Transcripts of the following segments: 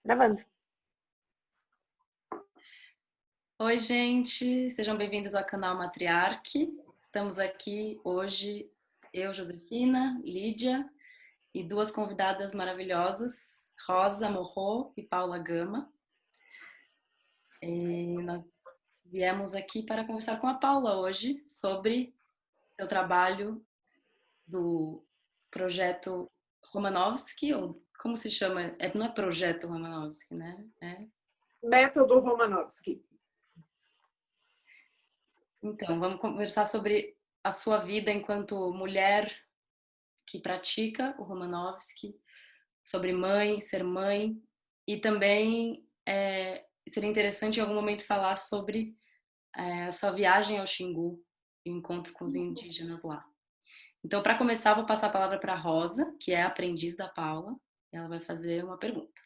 Gravando. Oi, gente, sejam bem-vindos ao canal Matriarque. Estamos aqui hoje, eu, Josefina, Lídia e duas convidadas maravilhosas, Rosa Morro e Paula Gama. E nós viemos aqui para conversar com a Paula hoje sobre seu trabalho do projeto Romanovsky, ou como se chama? Não é projeto Romanovsky, né? Método Romanovsky. Então, vamos conversar sobre a sua vida enquanto mulher que pratica o Romanovsky, sobre mãe, ser mãe, e também seria interessante em algum momento falar sobre a sua viagem ao Xingu e o encontro com os indígenas lá. Então, para começar, vou passar a palavra para a Rosa, que é a aprendiz da Paula, e ela vai fazer uma pergunta.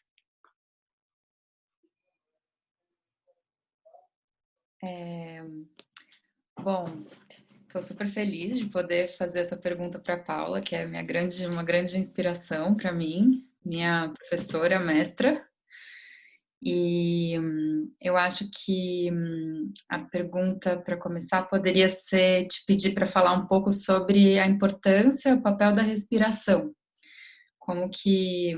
Bom, estou super feliz de poder fazer essa pergunta para a Paula, que é uma grande inspiração para mim, minha professora, mestra. E eu acho que a pergunta para começar poderia ser te pedir para falar um pouco sobre a importância, o papel da respiração. Como que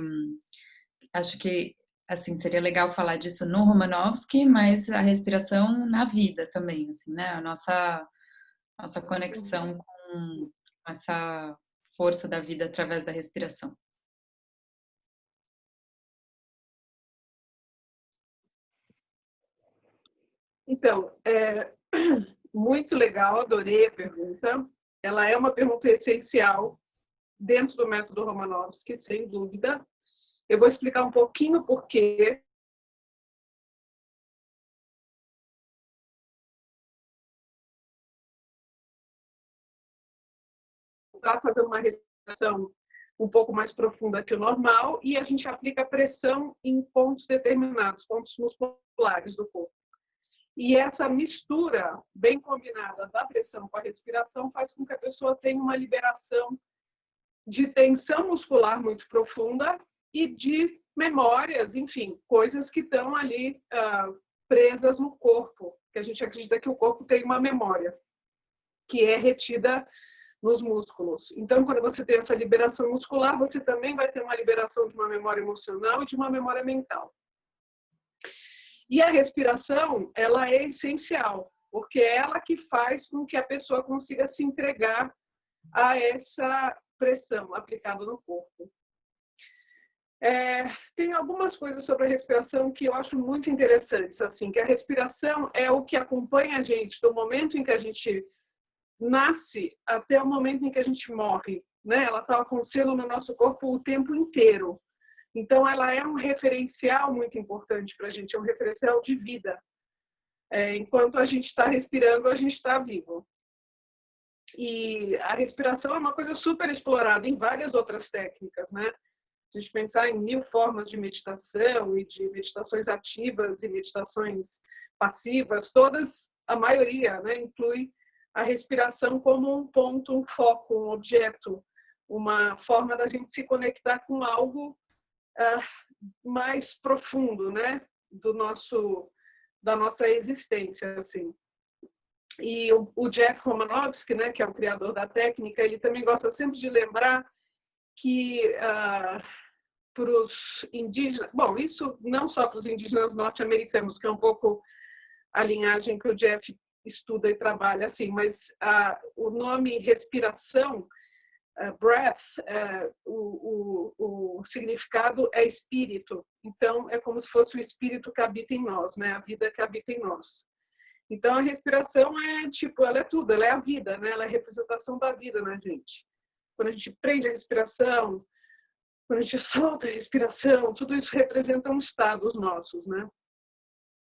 acho que assim seria legal falar disso no Romanovsky, mas a respiração na vida também, assim, né? A nossa conexão com essa força da vida através da respiração. Então, muito legal, adorei a pergunta. Ela é uma pergunta essencial dentro do método Romanovsky, sem dúvida. Eu vou explicar um pouquinho por quê. Está fazendo uma respiração um pouco mais profunda que o normal e a gente aplica pressão em pontos determinados, pontos musculares do corpo. E essa mistura bem combinada da pressão com a respiração faz com que a pessoa tenha uma liberação de tensão muscular muito profunda e de memórias, enfim, coisas que estão ali presas no corpo, que a gente acredita que o corpo tem uma memória, que é retida nos músculos. Então, quando você tem essa liberação muscular, você também vai ter uma liberação de uma memória emocional e de uma memória mental. E a respiração, ela é essencial, porque é ela que faz com que a pessoa consiga se entregar a essa pressão aplicada no corpo. Tem algumas coisas sobre a respiração que eu acho muito interessantes, assim, que a respiração é o que acompanha a gente do momento em que a gente nasce até o momento em que a gente morre, né? Ela está acontecendo no nosso corpo o tempo inteiro. Então, ela é um referencial muito importante para a gente, é um referencial de vida. Enquanto a gente está respirando, a gente está vivo. E a respiração é uma coisa super explorada em várias outras técnicas, né? Se a gente pensar em 1000 formas de meditação e de meditações ativas e meditações passivas, todas, a maioria, né, inclui a respiração como um ponto, um foco, um objeto, uma forma da gente se conectar com algo mais profundo, né, da nossa existência, assim. E o Jeff Romanovsky, né, que é o criador da técnica, ele também gosta sempre de lembrar que para os indígenas, bom, isso não só para os indígenas norte-americanos, que é um pouco a linhagem que o Jeff estuda e trabalha assim, mas o nome respiração, breath, o significado é espírito. Então, é como se fosse o espírito que habita em nós, né? A vida que habita em nós. Então, a respiração ela é tudo, ela é a vida, né? Ela é a representação da vida na gente. Quando a gente prende a respiração, quando a gente solta a respiração, tudo isso representa um estado nossos, né?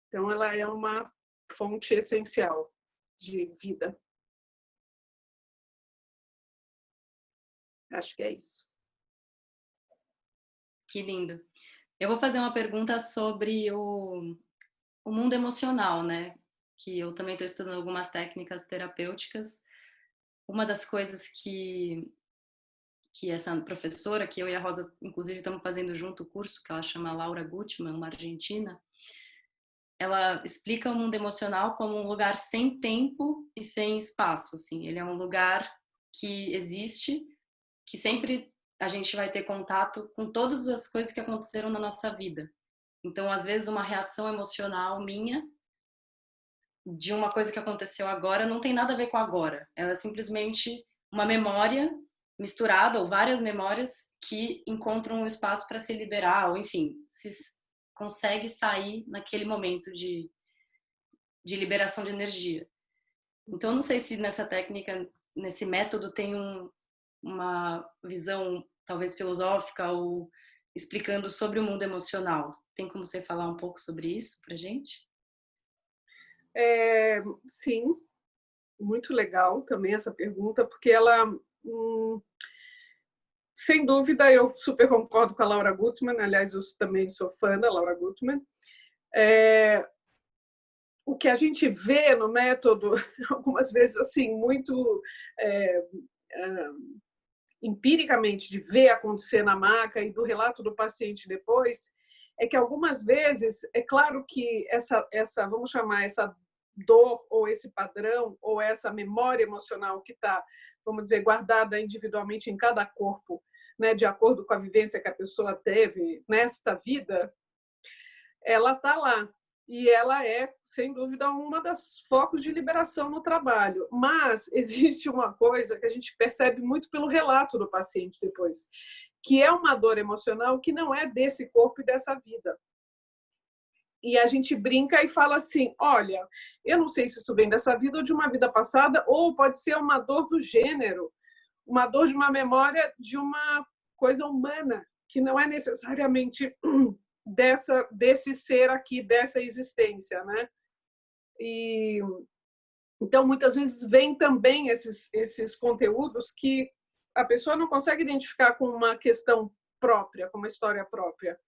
Então, ela é uma fonte essencial de vida. Acho que é isso. Que lindo. Eu vou fazer uma pergunta sobre o mundo emocional, né? Que eu também estou estudando algumas técnicas terapêuticas. Uma das coisas que essa professora, que eu e a Rosa, inclusive, estamos fazendo junto o curso, que ela chama Laura Gutman, uma argentina, ela explica o mundo emocional como um lugar sem tempo e sem espaço, assim. Ele é um lugar que existe, que sempre a gente vai ter contato com todas as coisas que aconteceram na nossa vida. Então, às vezes, uma reação emocional minha de uma coisa que aconteceu agora não tem nada a ver com agora. Ela é simplesmente uma memória misturada, ou várias memórias que encontram um espaço para se liberar, ou enfim, se consegue sair naquele momento de liberação de energia. Então, eu não sei se nessa técnica, nesse método, tem uma visão talvez filosófica ou explicando sobre o mundo emocional. Tem como você falar um pouco sobre isso pra gente? Sim, muito legal também essa pergunta, porque ela, sem dúvida, eu super concordo com a Laura Gutman, aliás, eu também sou fã da Laura Gutman. O que a gente vê no método, algumas vezes, assim, muito empiricamente, de ver acontecer na maca e do relato do paciente depois, é que algumas vezes, é claro que essa vamos chamar essa dor ou esse padrão ou essa memória emocional que está, vamos dizer, guardada individualmente em cada corpo, né, de acordo com a vivência que a pessoa teve nesta vida, ela está lá. E ela é, sem dúvida, uma das focos de liberação no trabalho. Mas existe uma coisa que a gente percebe muito pelo relato do paciente depois, que é uma dor emocional que não é desse corpo e dessa vida. E a gente brinca e fala assim, olha, eu não sei se isso vem dessa vida ou de uma vida passada, ou pode ser uma dor do gênero, uma dor de uma memória de uma coisa humana, que não é necessariamente desse ser aqui, dessa existência, né? E então muitas vezes vem também esses conteúdos que a pessoa não consegue identificar com uma questão própria, com uma história própria.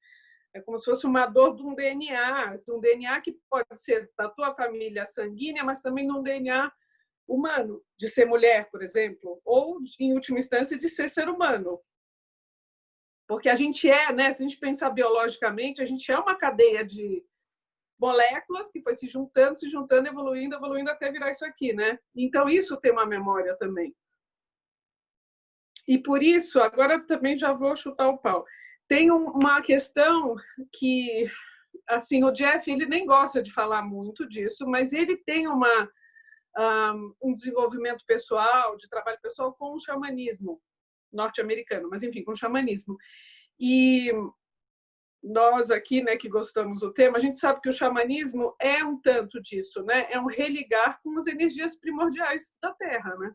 É como se fosse uma dor de um DNA que pode ser da tua família sanguínea, mas também de um DNA humano, de ser mulher, por exemplo, ou, em última instância, de ser humano. Porque a gente né? Se a gente pensar biologicamente, a gente é uma cadeia de moléculas que foi se juntando, evoluindo até virar isso aqui, né? Então, isso tem uma memória também. E por isso, agora também já vou chutar o pau. Tem uma questão que, assim, o Jeff, ele nem gosta de falar muito disso, mas ele tem um desenvolvimento pessoal, de trabalho pessoal com o xamanismo norte-americano, mas enfim, com o xamanismo. E nós aqui, né, que gostamos do tema, a gente sabe que o xamanismo é um tanto disso, né? É um religar com as energias primordiais da Terra, né?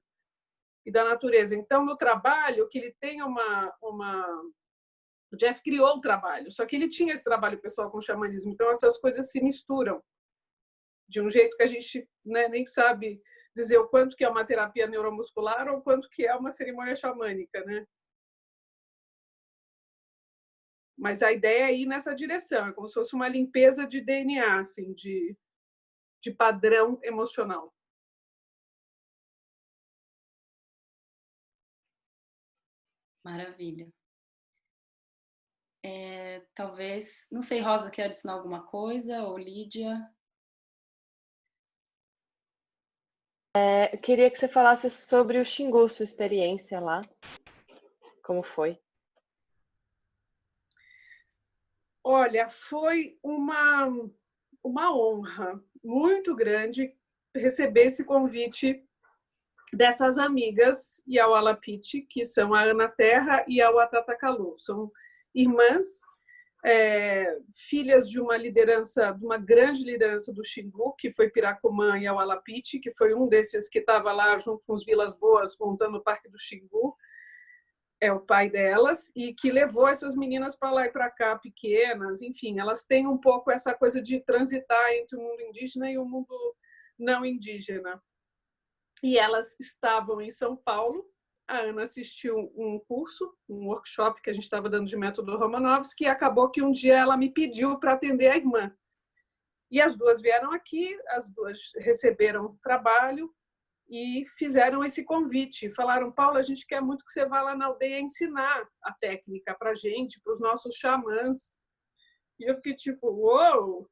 E da natureza. Então, no trabalho, que ele tem o Jeff criou o trabalho, só que ele tinha esse trabalho pessoal com o xamanismo, então essas coisas se misturam de um jeito que a gente, né, nem sabe dizer o quanto que é uma terapia neuromuscular ou o quanto que é uma cerimônia xamânica, né? Mas a ideia é ir nessa direção, é como se fosse uma limpeza de DNA, assim, de padrão emocional. Maravilha. Talvez, não sei, Rosa, quer adicionar alguma coisa? Ou Lídia? Eu queria que você falasse sobre o Xingu, sua experiência lá. Como foi? Olha, foi uma honra muito grande receber esse convite dessas amigas Yaualapiti, que são a Ana Terra e a Watatakalu. São irmãs, filhas de uma liderança, de uma grande liderança do Xingu, que foi Piracumã e Yaualapiti, que foi um desses que estava lá junto com os Vilas Boas montando o Parque do Xingu. É o pai delas, e que levou essas meninas para lá e para cá, pequenas, enfim, elas têm um pouco essa coisa de transitar entre o mundo indígena e o mundo não indígena. E elas estavam em São Paulo, a Ana assistiu um curso, um workshop que a gente estava dando de método Romanovski, e acabou que um dia ela me pediu para atender a irmã. E as duas vieram aqui, as duas receberam trabalho, e fizeram esse convite. Falaram, Paula, a gente quer muito que você vá lá na aldeia ensinar a técnica para a gente, para os nossos xamãs. E eu fiquei tipo, uou,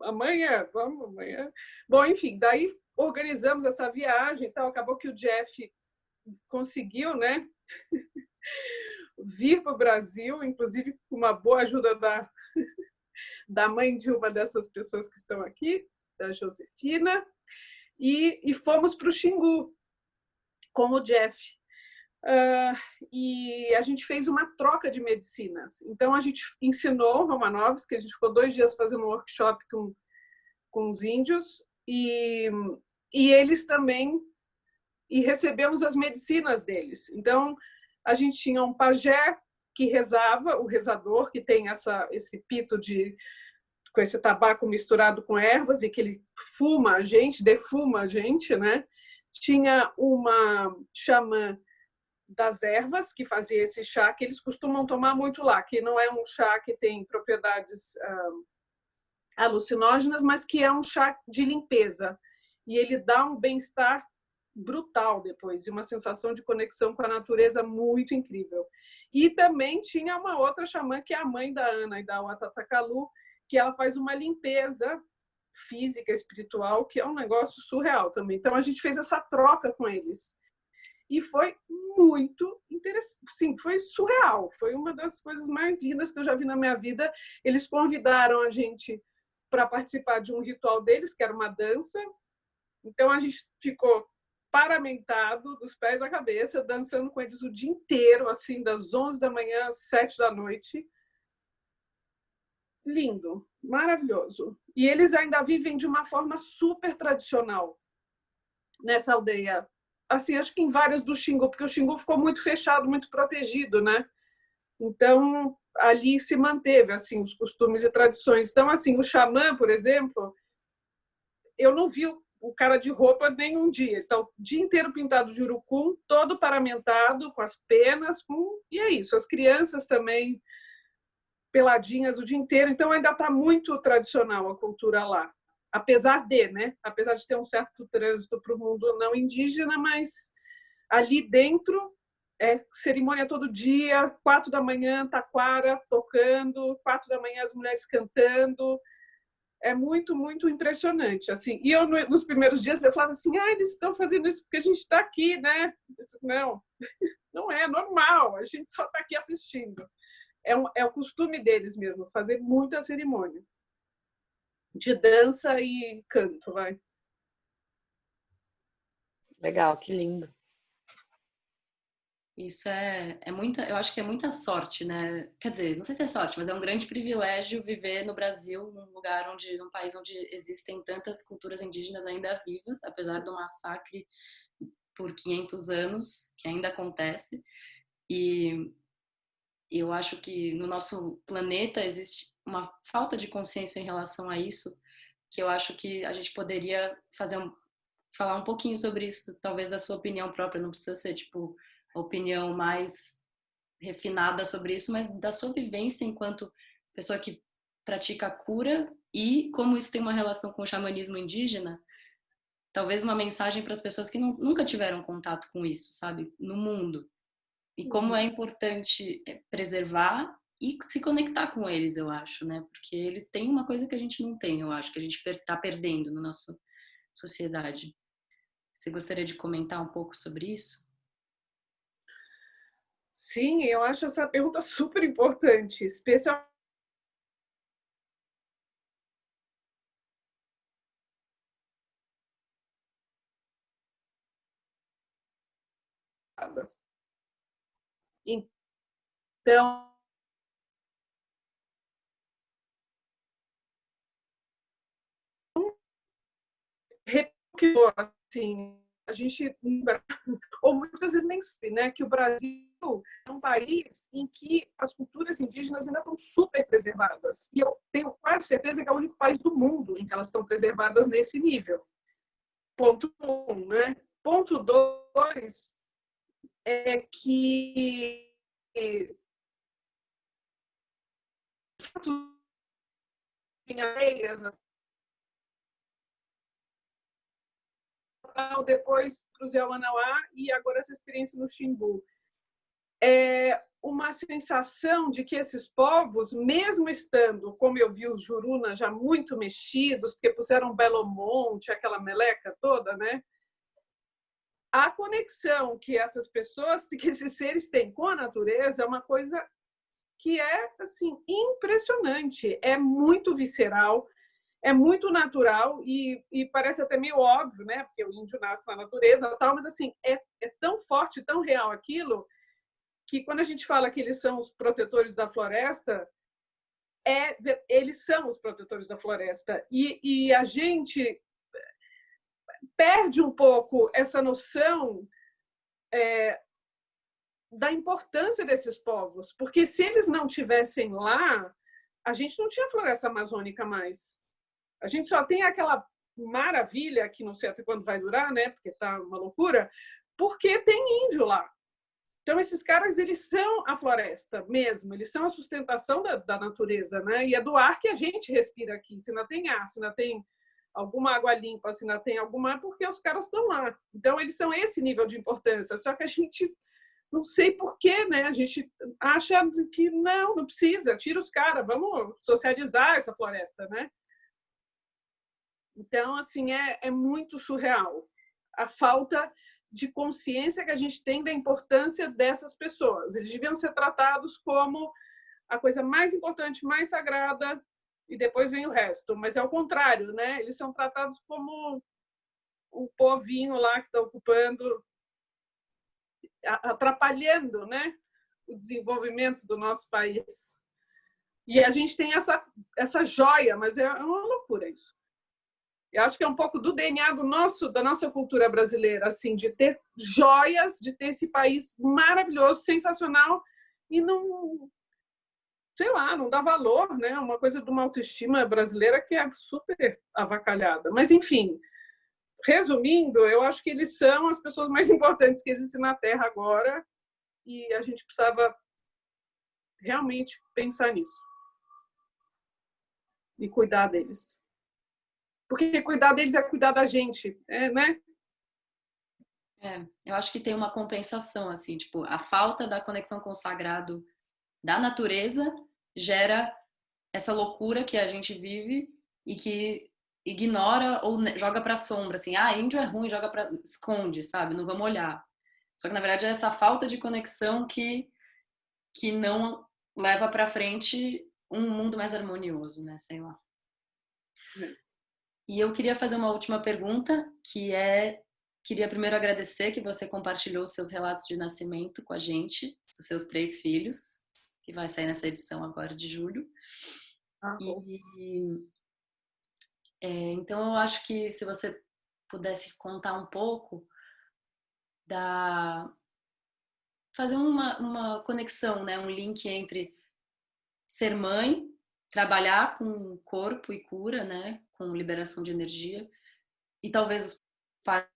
amanhã, vamos amanhã. Bom, enfim, daí organizamos essa viagem e tal. Acabou que o Jeff conseguiu, né, vir para o Brasil, inclusive com uma boa ajuda da mãe de uma dessas pessoas que estão aqui, da Josefina, e fomos para o Xingu com o Jeff. E a gente fez uma troca de medicinas. Então, a gente ensinou Romanovski, a gente ficou 2 dias fazendo um workshop com os índios, e eles também, e recebemos as medicinas deles. Então, a gente tinha um pajé que rezava, o rezador, que tem esse pito com esse tabaco misturado com ervas e que ele fuma a gente, defuma a gente, né? Tinha uma xamã das ervas que fazia esse chá que eles costumam tomar muito lá, que não é um chá que tem propriedades alucinógenas, mas que é um chá de limpeza. E ele dá um bem-estar brutal depois, e uma sensação de conexão com a natureza muito incrível. E também tinha uma outra xamã, que é a mãe da Ana e da Watatakalu, que ela faz uma limpeza física, espiritual, que é um negócio surreal também. Então, a gente fez essa troca com eles. E foi muito interessante. Sim, foi surreal. Foi uma das coisas mais lindas que eu já vi na minha vida. Eles convidaram a gente para participar de um ritual deles, que era uma dança. Então, a gente ficou paramentado, dos pés à cabeça, dançando com eles o dia inteiro, assim, das 11 da manhã às 7 da noite. Lindo, maravilhoso. E eles ainda vivem de uma forma super tradicional nessa aldeia. Assim, acho que em várias do Xingu, porque o Xingu ficou muito fechado, muito protegido, né? Então, ali se manteve, assim, os costumes e tradições. Então, assim, o xamã, por exemplo, eu não vi o cara de roupa nenhum dia. Então, o dia inteiro pintado de urucum, todo paramentado, com as penas, e é isso. As crianças também peladinhas o dia inteiro. Então, ainda está muito tradicional a cultura lá. Apesar né? Apesar de ter um certo trânsito para o mundo não indígena, mas ali dentro é cerimônia todo dia, 4 da manhã, taquara tocando, 4 da manhã as mulheres cantando. É muito, muito impressionante. Assim. E eu, nos primeiros dias, eu falava assim, eles estão fazendo isso porque a gente está aqui, né? Eu disse, não, não é normal, a gente só está aqui assistindo. É o costume deles mesmo, fazer muita cerimônia de dança e canto, vai. Legal, que lindo. Isso é muita, eu acho que é muita sorte, né? Quer dizer, não sei se é sorte, mas é um grande privilégio viver no Brasil, num país onde existem tantas culturas indígenas ainda vivas, apesar do massacre por 500 anos que ainda acontece. E eu acho que no nosso planeta existe uma falta de consciência em relação a isso, que eu acho que a gente poderia falar um pouquinho sobre isso, talvez da sua opinião própria, não precisa ser tipo a opinião mais refinada sobre isso, mas da sua vivência enquanto pessoa que pratica a cura e como isso tem uma relação com o xamanismo indígena, talvez uma mensagem para as pessoas que nunca tiveram contato com isso, sabe, no mundo. E como é importante preservar e se conectar com eles, eu acho, né? Porque eles têm uma coisa que a gente não tem, eu acho, que a gente está perdendo na nossa sociedade. Você gostaria de comentar um pouco sobre isso? Sim, eu acho essa pergunta super importante, especialmente então assim, a gente ou muitas vezes nem sabe, né, que o Brasil é um país em que as culturas indígenas ainda estão super preservadas. E eu tenho quase certeza que é o único país do mundo em que elas estão preservadas nesse nível. Ponto 1, né? Ponto 2 é que em areias, depois para os Yawanawá e agora essa experiência no Xingu. É uma sensação de que esses povos, mesmo estando, como eu vi os Jurunas já muito mexidos, porque puseram Belo Monte, aquela meleca toda, né? A conexão que essas pessoas, que esses seres têm com a natureza é uma coisa que é assim impressionante, é muito visceral, é muito natural e parece até meio óbvio, né? Porque o índio nasce na natureza, tal, mas assim é tão forte, tão real aquilo que quando a gente fala que eles são os protetores da floresta, eles são os protetores da floresta e a gente perde um pouco essa noção da importância desses povos, porque se eles não tivessem lá, a gente não tinha floresta amazônica mais. A gente só tem aquela maravilha que não sei até quando vai durar, né? Porque tá uma loucura, porque tem índio lá. Então esses caras eles são a floresta mesmo, eles são a sustentação da natureza, né? E é do ar que a gente respira aqui. Se não tem ar, se não tem alguma água limpa, se não tem alguma, porque os caras estão lá. Então eles são esse nível de importância. Só que a gente não sei porquê, né? A gente acha que não precisa, tira os caras, vamos socializar essa floresta, né? Então, assim, é muito surreal a falta de consciência que a gente tem da importância dessas pessoas. Eles deviam ser tratados como a coisa mais importante, mais sagrada, e depois vem o resto. Mas é o contrário, né? Eles são tratados como o povinho lá que está ocupando, atrapalhando, né, o desenvolvimento do nosso país. E a gente tem essa joia, mas é uma loucura isso. Eu acho que é um pouco do DNA da nossa cultura brasileira, assim, de ter joias, de ter esse país maravilhoso, sensacional, e não, sei lá, não dá valor, né? Uma coisa de uma autoestima brasileira que é super avacalhada. Mas, enfim, resumindo, eu acho que eles são as pessoas mais importantes que existem na Terra agora e a gente precisava realmente pensar nisso e cuidar deles. Porque cuidar deles é cuidar da gente, né? Eu acho que tem uma compensação, assim, tipo, a falta da conexão com o sagrado da natureza gera essa loucura que a gente vive e que ignora ou joga pra sombra, assim, índio é ruim, joga pra... esconde, sabe? Não vamos olhar. Só que, na verdade, é essa falta de conexão que não leva pra frente um mundo mais harmonioso, né? Sei lá. E eu queria fazer uma última pergunta, queria primeiro agradecer que você compartilhou os seus relatos de nascimento com a gente, dos seus 3 filhos, que vai sair nessa edição agora de julho. Então, eu acho que se você pudesse contar um pouco fazer uma conexão, né? Um link entre ser mãe, trabalhar com corpo e cura, né? Com liberação de energia, e talvez os partos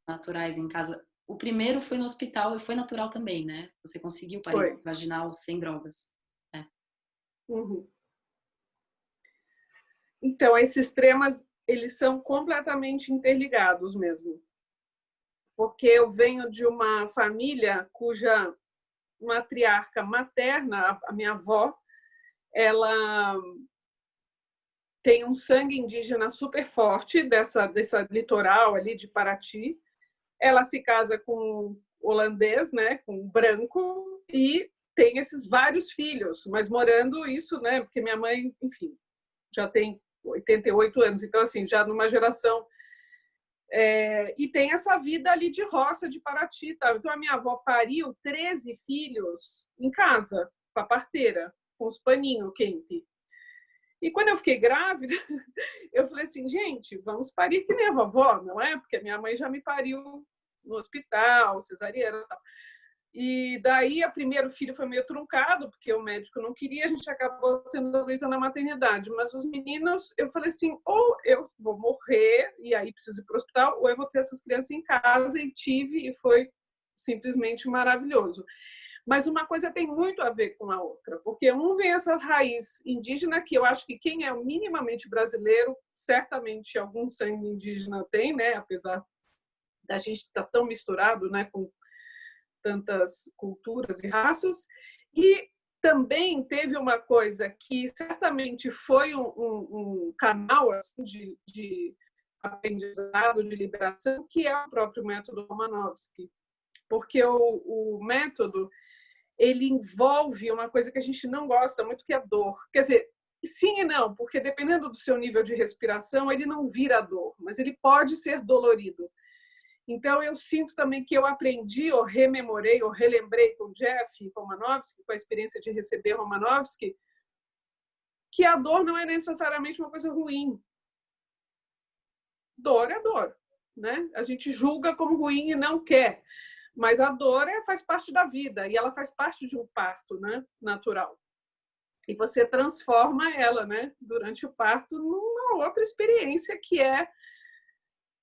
naturais em casa. O primeiro foi no hospital e foi natural também, né? Você conseguiu parir vaginal sem drogas. Uhum. Então, esses temas, eles são completamente interligados mesmo. Porque eu venho de uma família cuja matriarca materna, a minha avó, ela tem um sangue indígena super forte dessa litoral ali de Paraty. Ela se casa com um holandês, né, com um branco, e tem esses vários filhos, mas morando isso, né, porque minha mãe, enfim, já tem 88 anos, então assim, já numa geração e tem essa vida ali de roça, de Paraty, tá? Então a minha avó pariu 13 filhos em casa, com a parteira, com os paninhos quentes. E quando eu fiquei grávida, eu falei assim, gente, vamos parir que nem a vovó, não é? Porque a minha mãe já me pariu no hospital, cesariana e tal. E daí, o primeiro filho foi meio truncado, porque o médico não queria, a gente acabou tendo a Luísa na maternidade. Mas os meninos, eu falei assim, ou eu vou morrer e aí preciso ir para o hospital, ou eu vou ter essas crianças em casa, e tive, e foi simplesmente maravilhoso. Mas uma coisa tem muito a ver com a outra, porque um vem essa raiz indígena, que eu acho que quem é minimamente brasileiro, certamente algum sangue indígena tem, né? Apesar da gente estar tão misturado, né, com tantas culturas e raças. E também teve uma coisa que certamente foi um canal assim, de aprendizado, de liberação, que é o próprio método Romanovski. Porque o método ele envolve uma coisa que a gente não gosta muito, que é a dor. Quer dizer, sim e não, porque dependendo do seu nível de respiração, ele não vira dor, mas ele pode ser dolorido. Então, eu sinto também que eu aprendi, ou rememorei, ou relembrei com o Jeff Romanovski, com a experiência de receber Romanovski, que a dor não é necessariamente uma coisa ruim. Dor é dor, né? A gente julga como ruim e não quer. Mas a dor faz parte da vida e ela faz parte de um parto, né, natural. E você transforma ela, né, durante o parto numa outra experiência que é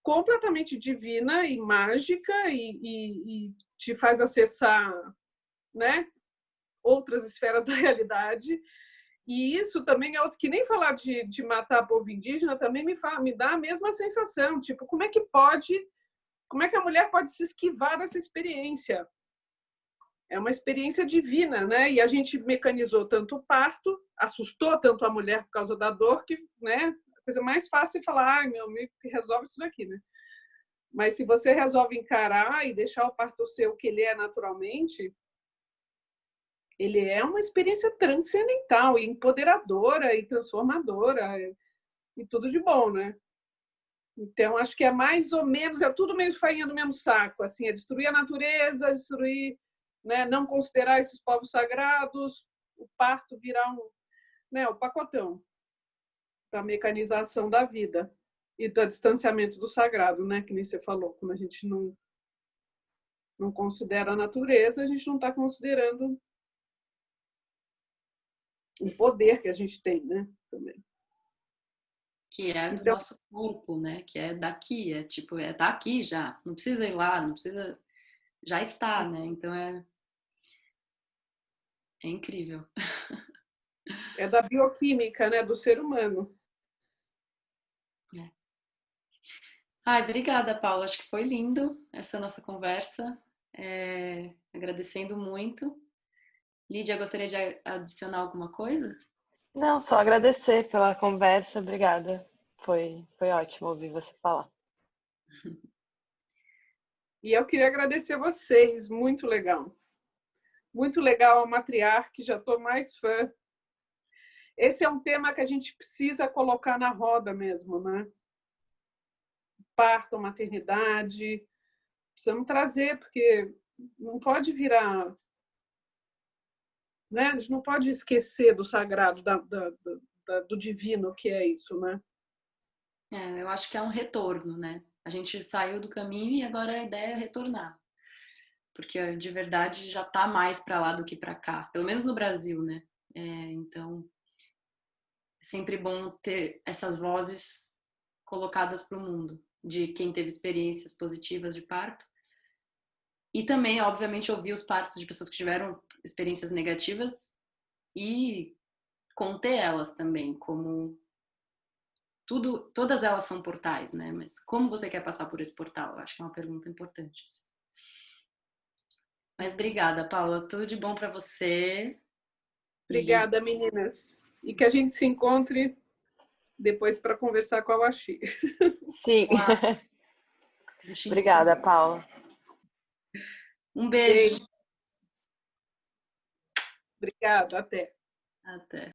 completamente divina e mágica e te faz acessar, né, outras esferas da realidade. E isso também é outro que nem falar de matar povo indígena também me dá a mesma sensação, tipo, como é que a mulher pode se esquivar dessa experiência? É uma experiência divina, né? E a gente mecanizou tanto o parto, assustou tanto a mulher por causa da dor, que, né? A coisa mais fácil é falar, ai, meu amigo, que resolve isso daqui, né? Mas se você resolve encarar e deixar o parto ser o que ele é naturalmente, ele é uma experiência transcendental e empoderadora e transformadora e tudo de bom, né? Então, acho que é mais ou menos, é tudo meio farinha do mesmo saco, assim, é destruir a natureza, destruir, né, não considerar esses povos sagrados, o parto virar né, o pacotão da mecanização da vida e do distanciamento do sagrado, né, que nem você falou, quando a gente não considera a natureza, a gente não está considerando o poder que a gente tem, né, também. Que é do Então, nosso corpo, né? Que é daqui, é tipo, tá aqui já. Não precisa ir lá, não precisa. Já está, né? Então é incrível. é da bioquímica, né, do ser humano. É. Ai, obrigada, Paula. Acho que foi lindo essa nossa conversa. Agradecendo muito. Lídia, gostaria de adicionar alguma coisa? Não, só agradecer pela conversa, obrigada. Foi ótimo ouvir você falar. E eu queria agradecer a vocês, muito legal. Muito legal a matriarca, já estou mais fã. Esse é um tema que a gente precisa colocar na roda mesmo, né? Parto, maternidade, precisamos trazer, porque não pode virar, né? A gente não pode esquecer do sagrado, do divino que é isso, né? Eu acho que é um retorno, né? A gente saiu do caminho e agora a ideia é retornar. Porque de verdade já tá mais para lá do que para cá, pelo menos no Brasil, né? Então, é sempre bom ter essas vozes colocadas para o mundo, de quem teve experiências positivas de parto. E também, obviamente, ouvir os partos de pessoas que tiveram experiências negativas e conter elas também, como todas elas são portais, né? Mas como você quer passar por esse portal? Eu acho que é uma pergunta importante. Assim. Mas obrigada, Paula. Tudo de bom para você. Obrigada, meninas. E que a gente se encontre depois para conversar com a Washi. Sim. Claro. Obrigada, Paula. Um beijo. Obrigada, até. Até.